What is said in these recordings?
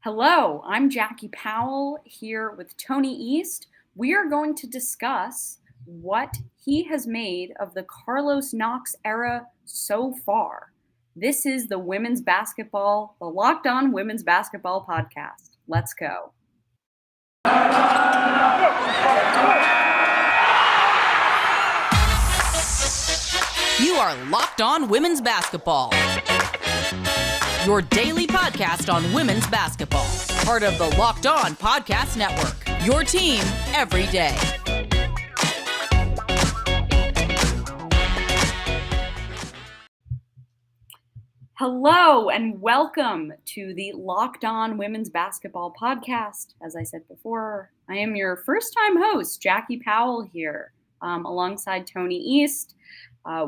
Hello, I'm Jackie Powell here with Tony East. We are going to discuss what he has made of the Carlos Knox era so far. This is the Locked On Women's Basketball Podcast. Let's go. You are Locked On Women's Basketball, your daily podcast on women's basketball. Part of the Locked On Podcast Network, your team every day. Hello and welcome to the Locked On Women's Basketball Podcast. As I said before, I am your first-time host, Jackie Powell here, alongside Tony East.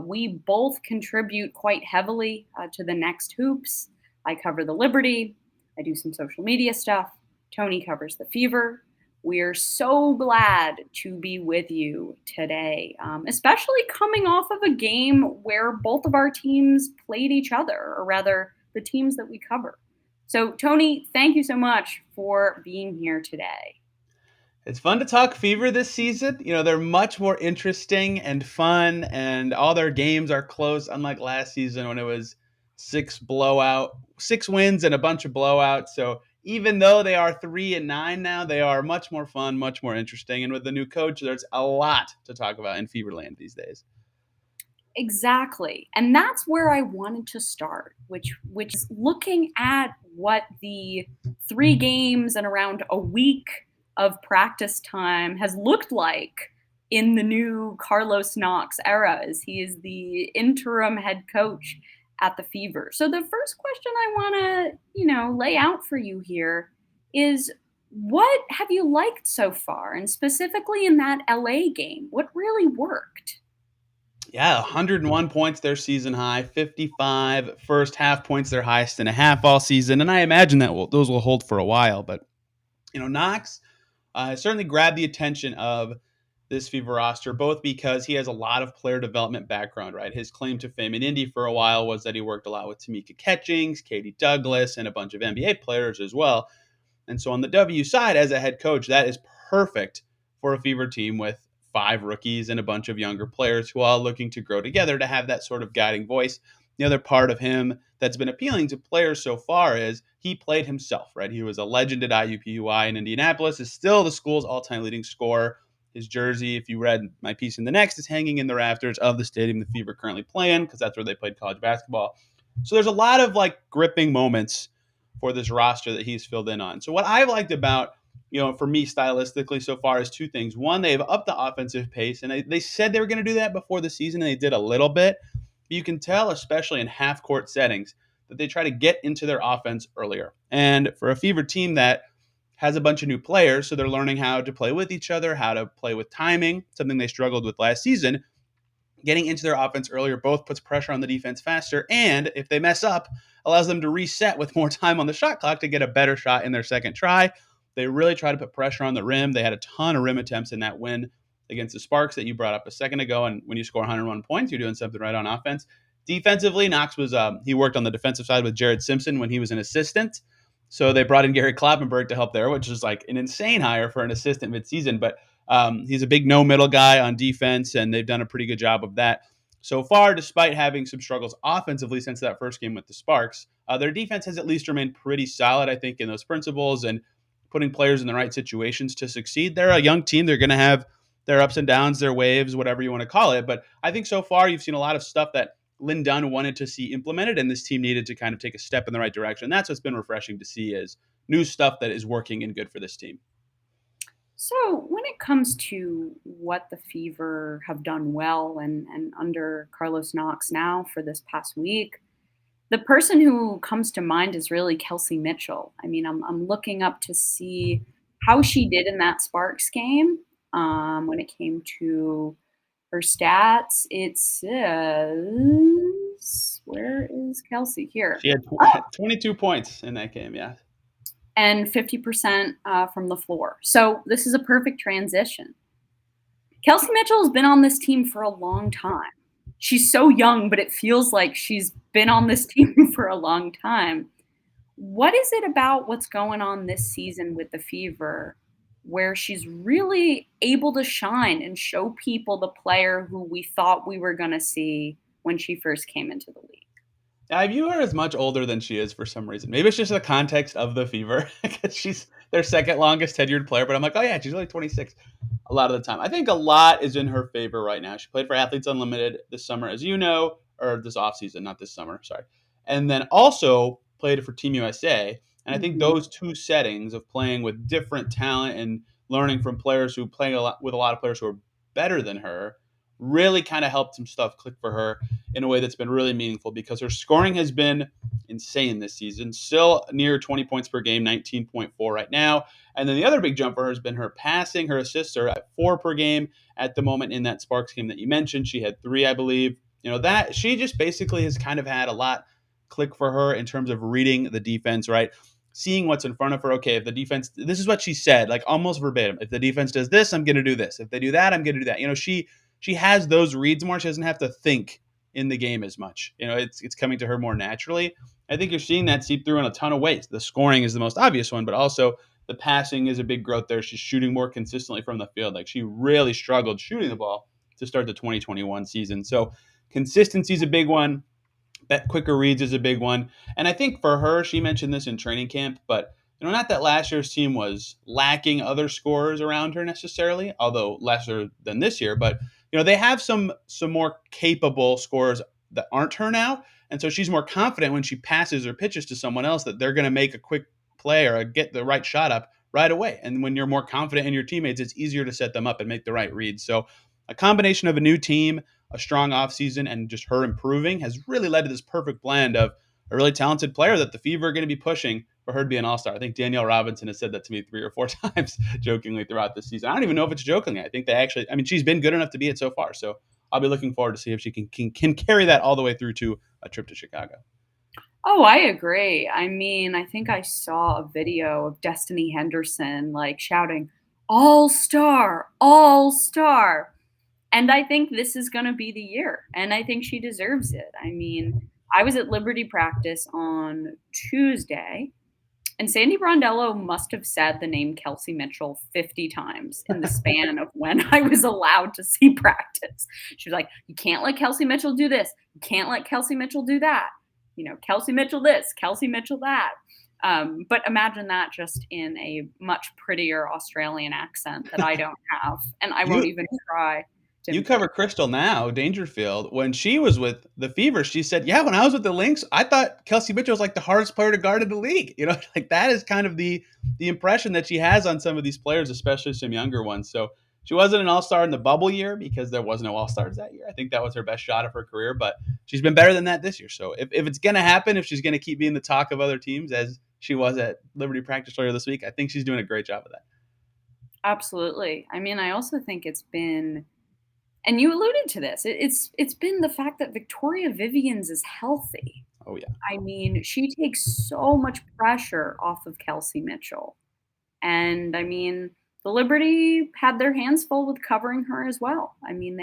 We both contribute quite heavily to the Next Hoops. I cover the Liberty. I do some social media stuff. Tony covers the Fever. We're so glad to be with you today, especially coming off of a game where both of our teams played each other, or rather the teams that we cover. So, Tony, thank you so much for being here today. It's fun to talk Fever this season. You know, they're much more interesting and fun, and all their games are close, unlike last season when it was six wins and a bunch of blowouts. So even though they are 3-9 now, they are much more fun, much more interesting. And with the new coach, there's a lot to talk about in Feverland these days. Exactly. And that's where I wanted to start, which is looking at what the 3 games and around a week of practice time has looked like in the new Carlos Knox era, as he is the interim head coach at the Fever. So the first question I want to, lay out for you here is, what have you liked so far? And specifically in that LA game, what really worked? Yeah, 101 points, their season high, 55 first half points, their highest in a half all season. And I imagine that those will hold for a while. But, Knox certainly grabbed the attention of this Fever roster, both because he has a lot of player development background, right? His claim to fame in Indy for a while was that he worked a lot with Tamika Catchings, Katie Douglas, and a bunch of NBA players as well. And so on the W side, as a head coach, that is perfect for a Fever team with 5 rookies and a bunch of younger players who are all looking to grow together to have that sort of guiding voice. The other part of him that's been appealing to players so far is he played himself, right? He was a legend at IUPUI in Indianapolis, is still the school's all-time leading scorer. His jersey, if you read my piece in the Next, is hanging in the rafters of the stadium the Fever currently play in, because that's where they played college basketball. So there's a lot of gripping moments for this roster that he's filled in on. So what I've liked about, for me stylistically so far is 2 things. One, they've upped the offensive pace, and they said they were going to do that before the season, and they did a little bit. But you can tell, especially in half-court settings, that they try to get into their offense earlier. And for a Fever team that has a bunch of new players, so they're learning how to play with each other, how to play with timing, something they struggled with last season. Getting into their offense earlier both puts pressure on the defense faster, and if they mess up, allows them to reset with more time on the shot clock to get a better shot in their second try. They really try to put pressure on the rim. They had a ton of rim attempts in that win against the Sparks that you brought up a second ago, and when you score 101 points, you're doing something right on offense. Defensively, Knox was he worked on the defensive side with Jared Simpson when he was an assistant. So they brought in Gary Kloppenburg to help there, which is an insane hire for an assistant midseason. But he's a big no-middle guy on defense, and they've done a pretty good job of that so far, despite having some struggles offensively since that first game with the Sparks. Their defense has at least remained pretty solid, I think, in those principles and putting players in the right situations to succeed. They're a young team. They're going to have their ups and downs, their waves, whatever you want to call it. But I think so far you've seen a lot of stuff that Lynn Dunn wanted to see implemented, and this team needed to kind of take a step in the right direction. That's what's been refreshing to see, is new stuff that is working and good for this team. So when it comes to what the Fever have done well and under Carlos Knox now for this past week, the person who comes to mind is really Kelsey Mitchell. I mean, I'm looking up to see how she did in that Sparks game when it came to her stats. It says, where is Kelsey? Here. She had 22 points in that game, yeah. And 50% from the floor. So this is a perfect transition. Kelsey Mitchell has been on this team for a long time. She's so young, but it feels like she's been on this team for a long time. What is it about what's going on this season with the Fever where she's really able to shine and show people the player who we thought we were going to see when she first came into the league? I view her as much older than she is for some reason. Maybe it's just the context of the Fever because she's their second longest tenured player. But I'm like, oh yeah, she's only 26 a lot of the time. I think a lot is in her favor right now. She played for Athletes Unlimited this summer, as you know, or this offseason, not this summer, sorry. And then also played for Team USA. And I think Mhm. those two settings of playing with different talent and learning from players who play a lot with a lot of players who are better than her really kind of helped some stuff click for her in a way that's been really meaningful because her scoring has been insane this season. Still near 20 points per game, 19.4 right now. And then the other big jump for her has been her passing. Her assists are at 4 per game at the moment in that Sparks game that you mentioned. She had 3, I believe. That she just basically has kind of had a lot click for her in terms of reading the defense, right? Seeing what's in front of her. Okay, if the defense, this is what she said, like almost verbatim. If the defense does this, I'm going to do this. If they do that, I'm going to do that. She has those reads more. She doesn't have to think in the game as much. It's coming to her more naturally. I think you're seeing that seep through in a ton of ways. The scoring is the most obvious one, but also the passing is a big growth there. She's shooting more consistently from the field. Like she really struggled shooting the ball to start the 2021 season. So consistency is a big one. That quicker reads is a big one. And I think for her, she mentioned this in training camp, but not that last year's team was lacking other scorers around her necessarily, although lesser than this year. But they have some more capable scorers that aren't her now, and so she's more confident when she passes or pitches to someone else that they're going to make a quick play or get the right shot up right away. And when you're more confident in your teammates, it's easier to set them up and make the right reads. So a combination of a new team, a strong offseason, and just her improving has really led to this perfect blend of a really talented player that the Fever are going to be pushing for her to be an all-star. I think Danielle Robinson has said that to me 3 or 4 times jokingly throughout the season. I don't even know if it's jokingly. I think she's been good enough to be it so far. So I'll be looking forward to see if she can carry that all the way through to a trip to Chicago. Oh, I agree. I mean, I think I saw a video of Destiny Henderson like shouting, "All star, all star." And I think this is going to be the year. And I think she deserves it. I mean, I was at Liberty practice on Tuesday, and Sandy Brondello must have said the name Kelsey Mitchell 50 times in the span of when I was allowed to see practice. She was like, "You can't let Kelsey Mitchell do this. You can't let Kelsey Mitchell do that. Kelsey Mitchell this, Kelsey Mitchell that." But imagine that just in a much prettier Australian accent that I don't have, and I won't You even try to You cover imitate. Crystal now, Dangerfield. When she was with the Fever, she said, "Yeah, when I was with the Lynx, I thought Kelsey Mitchell was like the hardest player to guard in the league." Like that is kind of the impression that she has on some of these players, especially some younger ones. So she wasn't an all-star in the bubble year because there was no all-stars that year. I think that was her best shot of her career, but she's been better than that this year. So if it's going to happen, if she's going to keep being the talk of other teams as she was at Liberty practice earlier this week, I think she's doing a great job of that. Absolutely. I mean, I also think it's been, and you alluded to this. It's been the fact that Victoria Vivians is healthy. Oh yeah. I mean, she takes so much pressure off of Kelsey Mitchell. And I mean, the Liberty had their hands full with covering her as well. I mean,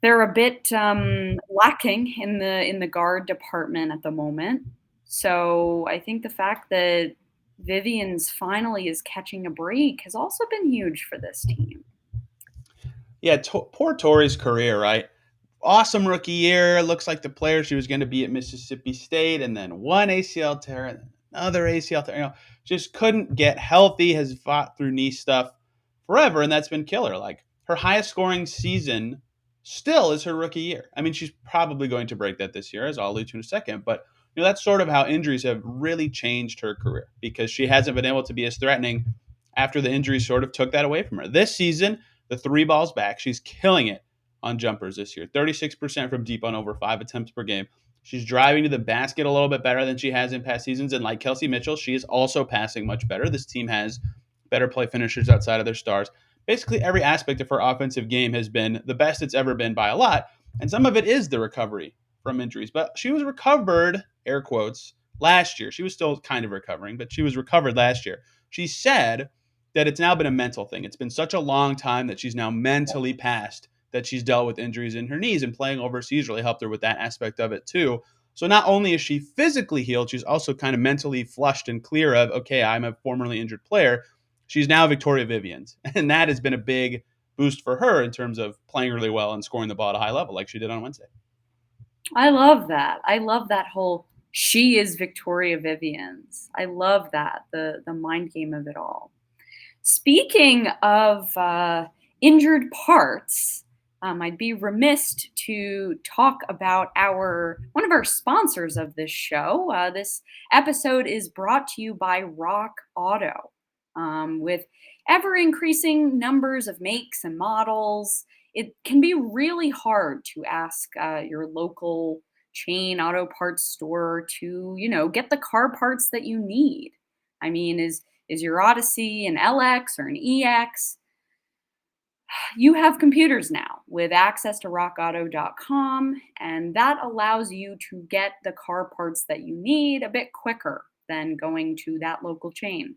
they're a bit lacking in the guard department at the moment. So I think the fact that Vivians finally is catching a break has also been huge for this team. Yeah, poor Tori's career, right? Awesome rookie year. Looks like the player she was going to be at Mississippi State, and then one ACL tear, and another ACL tear. Just couldn't get healthy. Has fought through knee stuff forever, and that's been killer. Like her highest scoring season still is her rookie year. I mean, she's probably going to break that this year, as I'll allude to in a second. But that's sort of how injuries have really changed her career because she hasn't been able to be as threatening after the injuries sort of took that away from her. This season, the 3 balls back, she's killing it on jumpers this year. 36% from deep on over 5 attempts per game. She's driving to the basket a little bit better than she has in past seasons. And like Kelsey Mitchell, she is also passing much better. This team has better play finishers outside of their stars. Basically, every aspect of her offensive game has been the best it's ever been by a lot. And some of it is the recovery from injuries. But she was recovered, air quotes, last year. She was still kind of recovering, but she was recovered last year. She said that it's now been a mental thing. It's been such a long time that she's now mentally past that she's dealt with injuries in her knees, and playing overseas really helped her with that aspect of it too. So not only is she physically healed, she's also kind of mentally flushed and clear of, okay, I'm a formerly injured player. She's now Victoria Vivians. And that has been a big boost for her in terms of playing really well and scoring the ball at a high level like she did on Wednesday. I love that. I love that whole she is Victoria Vivians. I love that, the mind game of it all. Speaking of injured parts, I'd be remiss to talk about one of our sponsors of this show. This episode is brought to you by Rock Auto. With ever increasing numbers of makes and models, it can be really hard to ask your local chain auto parts store to, get the car parts that you need. I mean, is your Odyssey an LX or an EX? You have computers now with access to rockauto.com, and that allows you to get the car parts that you need a bit quicker than going to that local chain.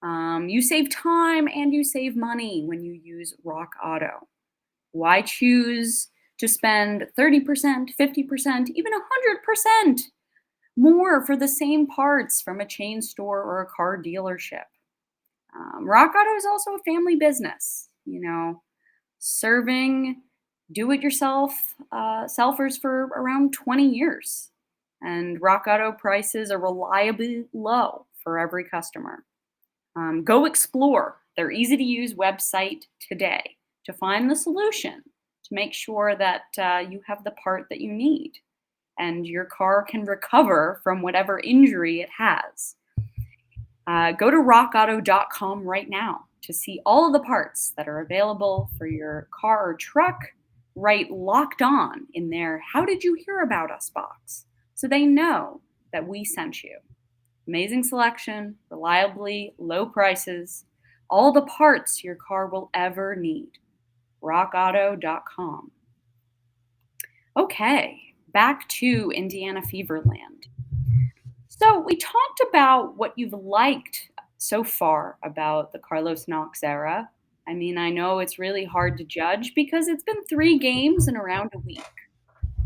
You save time and you save money when you use Rock Auto. Why choose to spend 30%, 50%, even 100% more for the same parts from a chain store or a car dealership? Rock Auto is also a family business, serving do-it-yourself selfers for around 20 years. And Rock Auto prices are reliably low for every customer. Go explore their easy-to-use website today to find the solution to make sure that you have the part that you need and your car can recover from whatever injury it has. Go to rockauto.com right now to see all of the parts that are available for your car or truck. Write Locked On in their How Did You Hear About Us box so they know that we sent you. Amazing selection, reliably low prices, all the parts your car will ever need. rockauto.com. Okay, back to Indiana Feverland. So we talked about what you've liked so far about the Carlos Knox era. I mean, I know it's really hard to judge because it's been 3 games in around a week.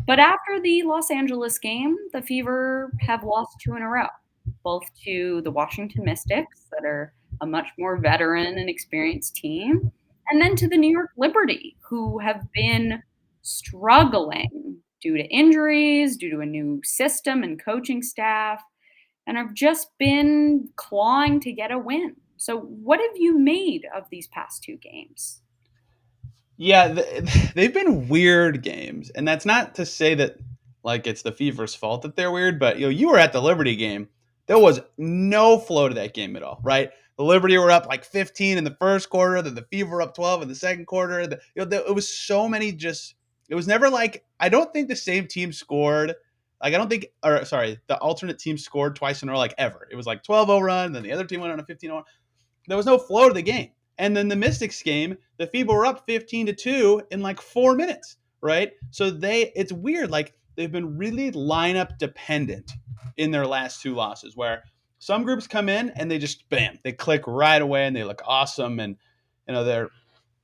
But after the Los Angeles game, the Fever have lost 2 in a row, both to the Washington Mystics, that are a much more veteran and experienced team, and then to the New York Liberty, who have been struggling due to injuries, due to a new system and coaching staff, and have just been clawing to get a win. So what have you made of these past 2 games? Yeah, they've been weird games, and that's not to say that like it's the Fever's fault that they're weird, but you were at the Liberty game. There was no flow to that game at all, right? The Liberty were up like 15 in the first quarter, then the Fever were up 12 in the second quarter. It was so many it was never like, I don't think the same team scored. Like, the alternate team scored twice in a row, like ever. It was like 12-0 run, then the other team went on a 15-0. There was no flow to the game. And then the Mystics game, the Fever were up 15-2 in like 4 minutes, right? So it's weird. Like, they've been really lineup dependent in their last 2 losses, where some groups come in and they just, bam, they click right away and they look awesome. And, they're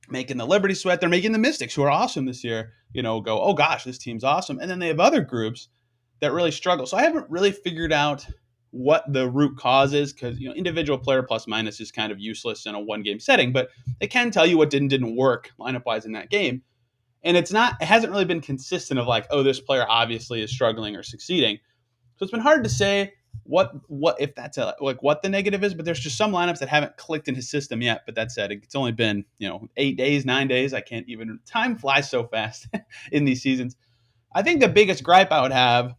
making the Liberty sweat. They're making the Mystics, who are awesome this year, go, oh gosh, this team's awesome. And then they have other groups that really struggle. So I haven't really figured out what the root cause is, because individual player plus minus is kind of useless in a 1-game setting, but it can tell you what didn't work lineup wise in that game. And it hasn't really been consistent of like, oh, this player obviously is struggling or succeeding. So it's been hard to say what if that's what the negative is, but there's just some lineups that haven't clicked in his system yet. But that said, it's only been 8 days, 9 days. Time flies so fast in these seasons. I think the biggest gripe I would have,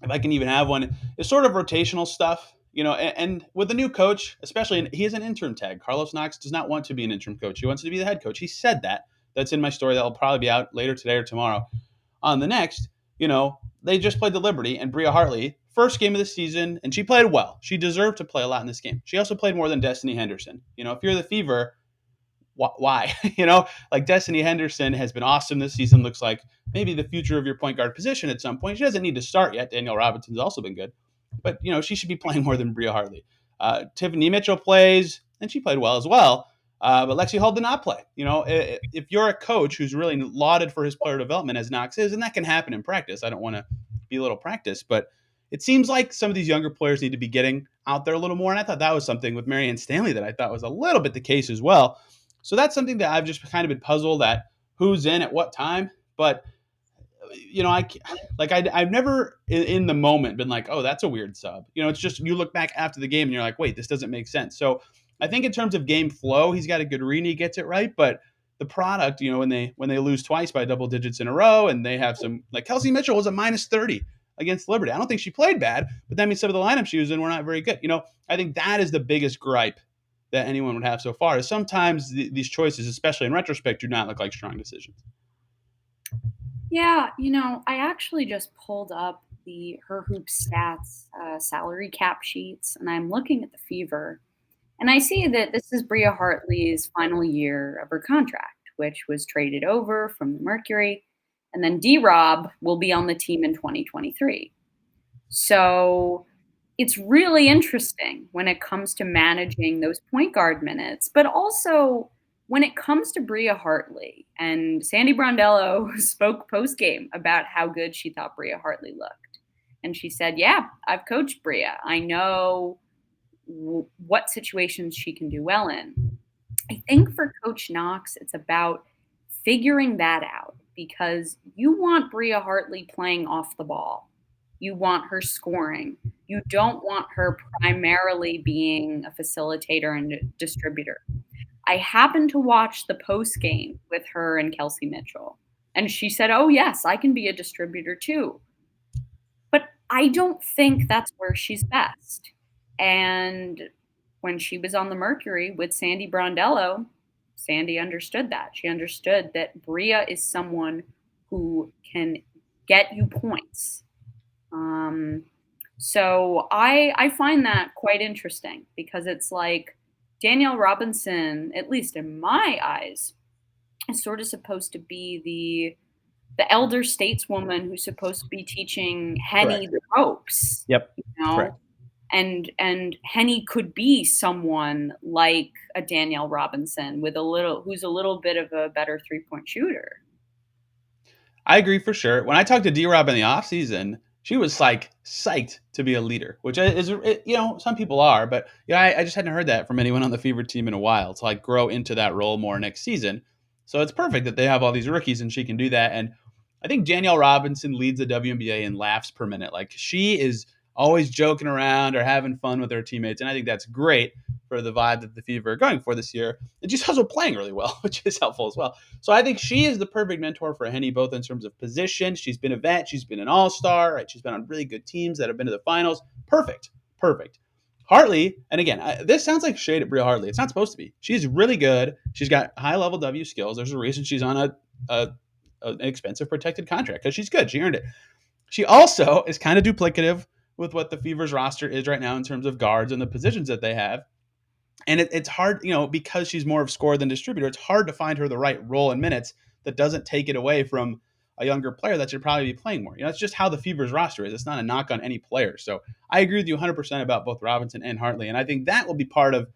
if I can even have one, is sort of rotational stuff. And with a new coach, especially, he is an interim tag. Carlos Knox does not want to be an interim coach. He wants to be the head coach. He said that. That's in my story that will probably be out later today or tomorrow. On the next, they just played the Liberty, and Bria Hartley, first game of the season, and she played well. She deserved to play a lot in this game. She also played more than Destiny Henderson. If you're the Fever, why? Like Destiny Henderson has been awesome this season. Looks like maybe the future of your point guard position at some point. She doesn't need to start yet. Danielle Robinson's also been good, but she should be playing more than Bria Hartley. Tiffany Mitchell plays, and she played well as well. But Lexi Hull did not play. If you're a coach who's really lauded for his player development as Knox is, and that can happen in practice. I don't want to be a little practice. But it seems like some of these younger players need to be getting out there a little more. And I thought that was something with Marianne Stanley that I thought was a little bit the case as well. So that's something that I've just kind of been puzzled at who's in at what time. But I've never in the moment been like, oh, that's a weird sub. It's just you look back after the game and you're like, wait, this doesn't make sense. So I think in terms of game flow, he's got a good read and he gets it right. But the product, when they lose twice by double digits in a row and they have some, like Kelsey Mitchell was a -30 against Liberty. I don't think she played bad, but that means some of the lineups she was in were not very good. I think that is the biggest gripe that anyone would have so far is sometimes these choices, especially in retrospect, do not look like strong decisions. Yeah, I actually just pulled up her hoop stats salary cap sheets, and I'm looking at the Fever, and I see that this is Bria Hartley's final year of her contract, which was traded over from the Mercury, and then D-Rob will be on the team in 2023. So it's really interesting when it comes to managing those point guard minutes, but also when it comes to Bria Hartley. And Sandy Brondello spoke post-game about how good she thought Bria Hartley looked. And she said, yeah, I've coached Bria. I know what situations she can do well in. I think for Coach Knox, it's about figuring that out because you want Bria Hartley playing off the ball. You want her scoring. You don't want her primarily being a facilitator and a distributor. I happened to watch the post game with her and Kelsey Mitchell, and she said, oh, yes, I can be a distributor too. But I don't think that's where she's best. And when she was on the Mercury with Sandy Brondello, Sandy understood that. She understood that Bria is someone who can get you points. So I find that quite interesting because it's like Danielle Robinson, at least in my eyes, is sort of supposed to be the elder stateswoman who's supposed to be teaching Henny the ropes. Yep. Correct. And Henny could be someone like a Danielle Robinson who's a little bit of a better 3-point shooter. I agree for sure. When I talked to D-Rob in the offseason, she was like psyched to be a leader, which is, some people are, but I just hadn't heard that from anyone on the Fever team in a while to like grow into that role more next season. So it's perfect that they have all these rookies and she can do that. And I think Danielle Robinson leads the WNBA in laughs per minute. Like she is always joking around or having fun with her teammates. And I think that's great for the vibe that the Fever are going for this year. And she's also playing really well, which is helpful as well. So I think she is the perfect mentor for Henny, both in terms of position. She's been a vet. She's been an all-star. Right? She's been on really good teams that have been to the finals. Perfect. Hartley, and again, this sounds like shade at Bria Hartley. It's not supposed to be. She's really good. She's got high-level W skills. There's a reason she's on an expensive protected contract because she's good. She earned it. She also is kind of duplicative with what the Fever's roster is right now in terms of guards and the positions that they have. And it's hard, because she's more of scorer than distributor, it's hard to find her the right role in minutes that doesn't take it away from a younger player that should probably be playing more. It's just how the Fever's roster is. It's not a knock on any player. So I agree with you 100% about both Robinson and Hartley. And I think that will be part of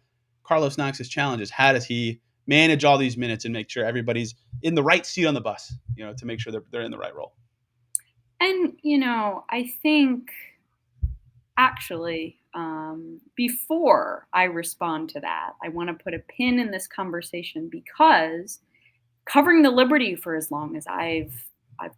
Carlos Knox's challenge is how does he manage all these minutes and make sure everybody's in the right seat on the bus, to make sure they're in the right role. And, I think actually, before I respond to that, I want to put a pin in this conversation because covering the Liberty for as long as I've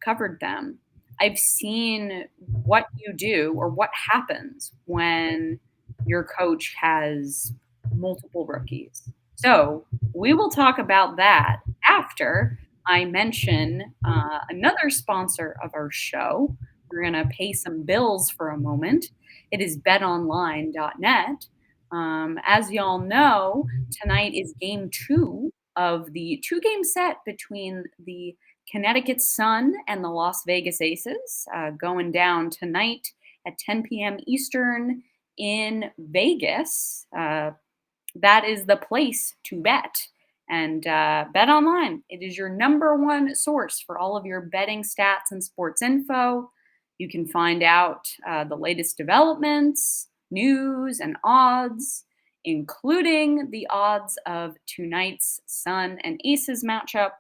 covered them, I've seen what you do or what happens when your coach has multiple rookies. So we will talk about that after I mention another sponsor of our show. We're going to pay some bills for a moment. It is betonline.net. As y'all know, tonight is game 2 of the 2-game set between the Connecticut Sun and the Las Vegas Aces, going down tonight at 10 p.m. Eastern in Vegas. That is the place to bet. And BetOnline, it is your number one source for all of your betting stats and sports info. You can find out the latest developments, news, and odds, including the odds of tonight's Sun and Aces matchup,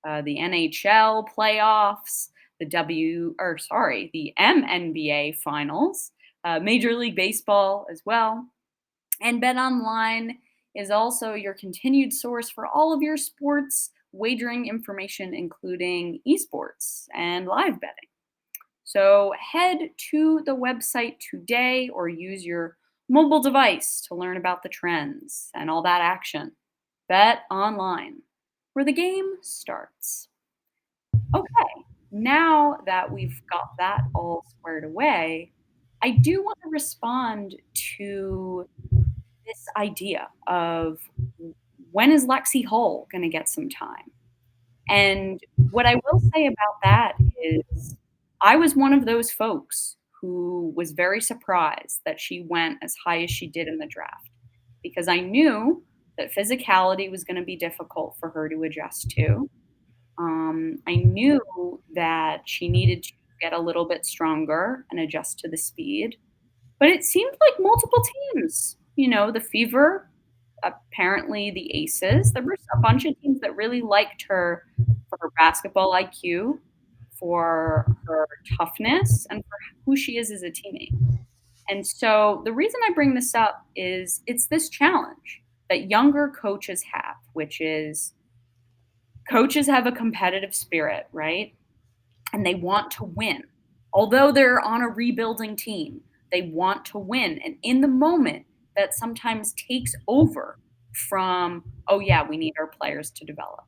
the NHL playoffs, the MNBA finals, Major League Baseball as well. And BetOnline is also your continued source for all of your sports wagering information, including esports and live betting. So head to the website today or use your mobile device to learn about the trends and all that action. Bet online, where the game starts. Okay, now that we've got that all squared away, I do want to respond to this idea of when is Lexi Hull going to get some time? And what I will say about that is I was one of those folks who was very surprised that she went as high as she did in the draft because I knew that physicality was going to be difficult for her to adjust to. I knew that she needed to get a little bit stronger and adjust to the speed. But it seemed like multiple teams, the Fever, apparently the Aces, there were a bunch of teams that really liked her for her basketball IQ, for her toughness, and for who she is as a teammate. And so the reason I bring this up is it's this challenge that younger coaches have, which is coaches have a competitive spirit, right? And they want to win. Although they're on a rebuilding team, they want to win. And in the moment, that sometimes takes over from, oh yeah, we need our players to develop.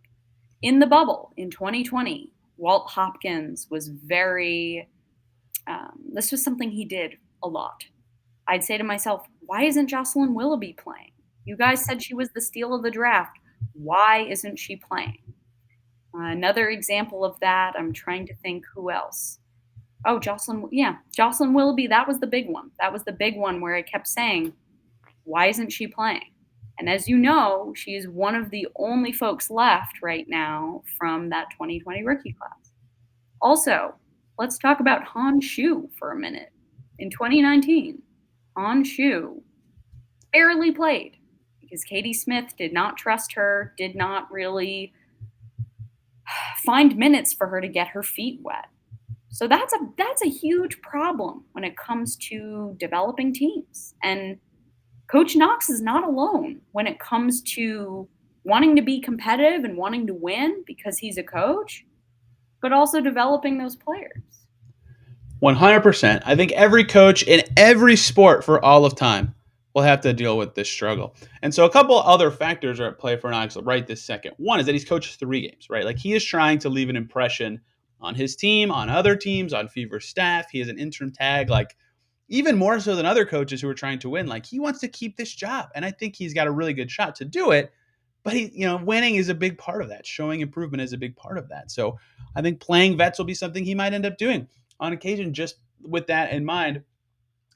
In the bubble in 2020, Walt Hopkins was this was something he did a lot. I'd say to myself, why isn't Jocelyn Willoughby playing? You guys said she was the steal of the draft. Why isn't she playing? Another example of that, I'm trying to think who else. Oh, Jocelyn Willoughby, that was the big one. That was the big one where I kept saying, why isn't she playing? And as you know, she is one of the only folks left right now from that 2020 rookie class. Also, let's talk about Han Shu for a minute. In 2019, Han Shu barely played because Katie Smith did not trust her, did not really find minutes for her to get her feet wet. So that's a huge problem when it comes to developing teams. And Coach Knox is not alone when it comes to wanting to be competitive and wanting to win because he's a coach, but also developing those players. 100%. I think every coach in every sport for all of time will have to deal with this struggle. And so a couple other factors are at play for Knox right this second. One is that he's coached 3 games, right? Like he is trying to leave an impression on his team, on other teams, on Fever staff. He has an interim tag, like even more so than other coaches who are trying to win. Like he wants to keep this job. And I think he's got a really good shot to do it. But winning is a big part of that. Showing improvement is a big part of that. So I think playing vets will be something he might end up doing on occasion, just with that in mind.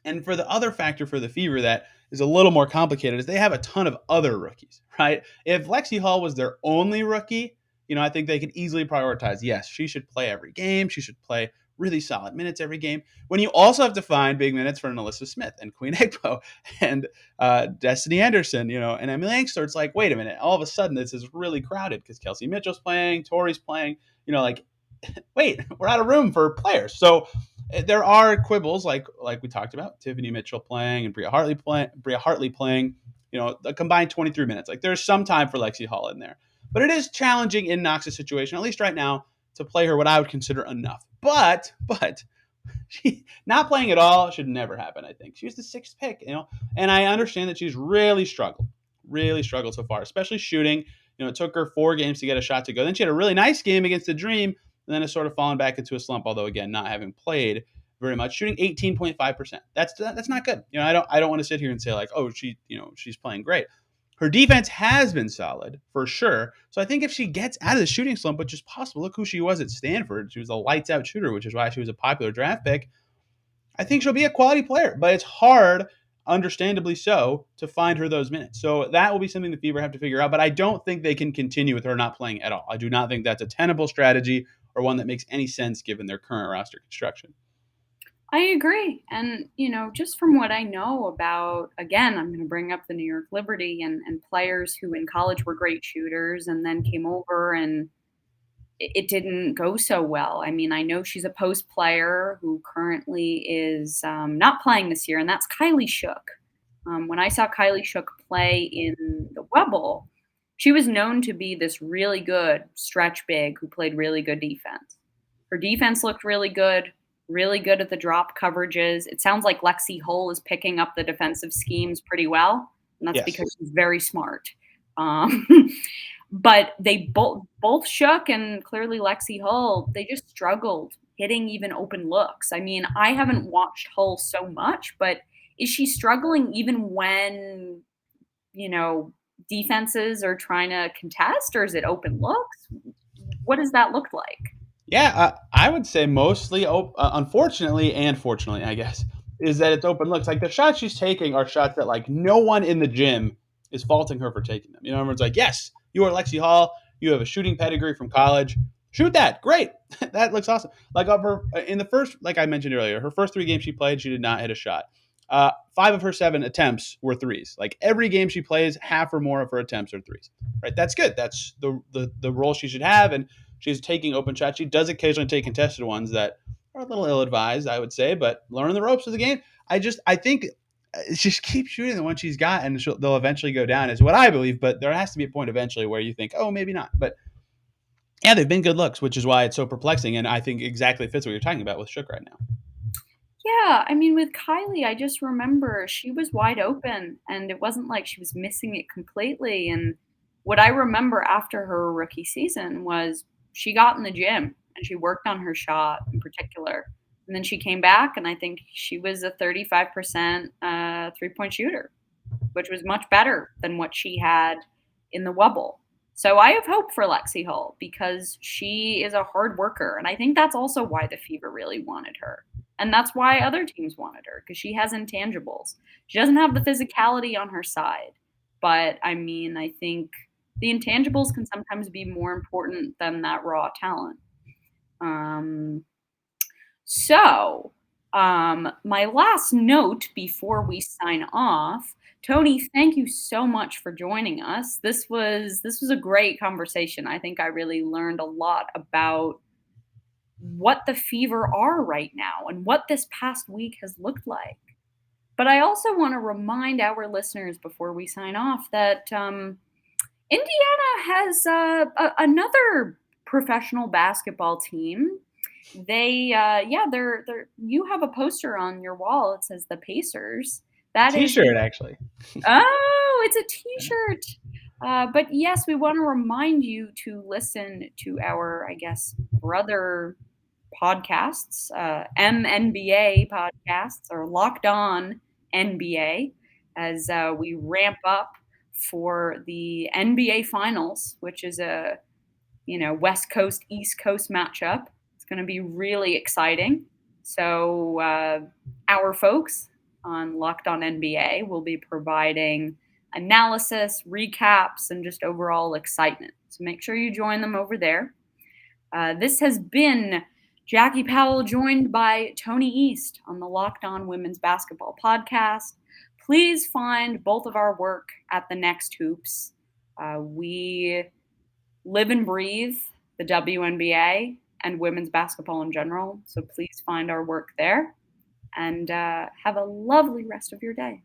And for the other factor for the Fever that is a little more complicated is they have a ton of other rookies, right? If Lexi Hull was their only rookie, I think they could easily prioritize, yes, she should play every game. She should play really solid minutes every game. When you also have to find big minutes for an Alyssa Smith and Queen Egbo and Destiny Henderson, and Emily Angster, it's like, wait a minute, all of a sudden this is really crowded because Kelsey Mitchell's playing, Tori's playing, wait, we're out of room for players. So there are quibbles like we talked about, Tiffany Mitchell playing and Bria Hartley playing, a combined 23 minutes. Like there's some time for Lexi Hull in there. But it is challenging in Knox's situation, at least right now, to play her what I would consider enough. But she not playing at all should never happen, I think. She was the 6th pick, and I understand that she's really struggled so far, especially shooting. It took her 4 games to get a shot to go. Then she had a really nice game against the Dream, and then it's sort of fallen back into a slump, although, again, not having played very much, shooting 18.5%. That's not good. I don't want to sit here and say like, oh, she's playing great. Her defense has been solid for sure. So I think if she gets out of the shooting slump, which is possible, look who she was at Stanford. She was a lights out shooter, which is why she was a popular draft pick. I think she'll be a quality player, but it's hard, understandably so, to find her those minutes. So that will be something the Fever have to figure out, but I don't think they can continue with her not playing at all. I do not think that's a tenable strategy or one that makes any sense given their current roster construction. I agree. And, just from what I know about, again, I'm going to bring up the New York Liberty and players who in college were great shooters and then came over and it didn't go so well. I mean, I know she's a post player who currently is not playing this year, and that's Kylee Shook. When I saw Kylee Shook play in the Webble, she was known to be this really good stretch big who played really good defense. Her defense looked really good at the drop coverages. It sounds like Lexi Hull is picking up the defensive schemes pretty well, and that's because she's very smart. But they both Shook and clearly Lexi Hull, they just struggled hitting even open looks. I mean, I haven't watched Hull so much, but is she struggling even when, defenses are trying to contest, or is it open looks? What does that look like? Yeah, I would say mostly, unfortunately and fortunately, I guess, is that it's open looks. Like the shots she's taking are shots that like no one in the gym is faulting her for taking them. Everyone's like, yes, you are Lexi Hall. You have a shooting pedigree from college. Shoot that. Great. That looks awesome. Like in the first, like I mentioned earlier, her first 3 games she played, she did not hit a shot. 5 of her 7 attempts were threes. Like every game she plays, half or more of her attempts are threes. Right? That's good. That's the role she should have. And she's taking open shots. She does occasionally take contested ones that are a little ill-advised, I would say, but learning the ropes of the game. I think just keep shooting the one she's got, and they'll eventually go down, is what I believe. But there has to be a point eventually where you think, oh, maybe not. But yeah, they've been good looks, which is why it's so perplexing, and I think exactly fits what you're talking about with Shook right now. Yeah, I mean, with Kylee, I just remember she was wide open, and it wasn't like she was missing it completely. And what I remember after her rookie season was she got in the gym and she worked on her shot in particular. And then she came back, and I think she was a 35% three-point shooter, which was much better than what she had in the Wubble. So I have hope for Lexi Hull because she is a hard worker. And I think that's also why the Fever really wanted her. And that's why other teams wanted her, because she has intangibles. She doesn't have the physicality on her side. But, I mean, I think the intangibles can sometimes be more important than that raw talent. My last note before we sign off, Tony, thank you so much for joining us. This was a great conversation. I think I really learned a lot about what the Fever are right now and what this past week has looked like. But I also want to remind our listeners before we sign off that Indiana has another professional basketball team. They, they're you have a poster on your wall. It says the Pacers. That T-shirt, actually. Oh, it's a T-shirt. But yes, we want to remind you to listen to our, I guess, brother podcasts, MNBA podcasts, or Locked On NBA, as we ramp up for the NBA Finals, which is a West Coast East Coast matchup. It's going to be really exciting. So our folks on Locked On NBA will be providing analysis, recaps, and just overall excitement. So make sure you join them over there. This has been Jackie Powell, joined by Tony East on the Locked On Women's Basketball Podcast. Please find both of our work at the Next Hoops. We live and breathe the WNBA and women's basketball in general, so please find our work there. And have a lovely rest of your day.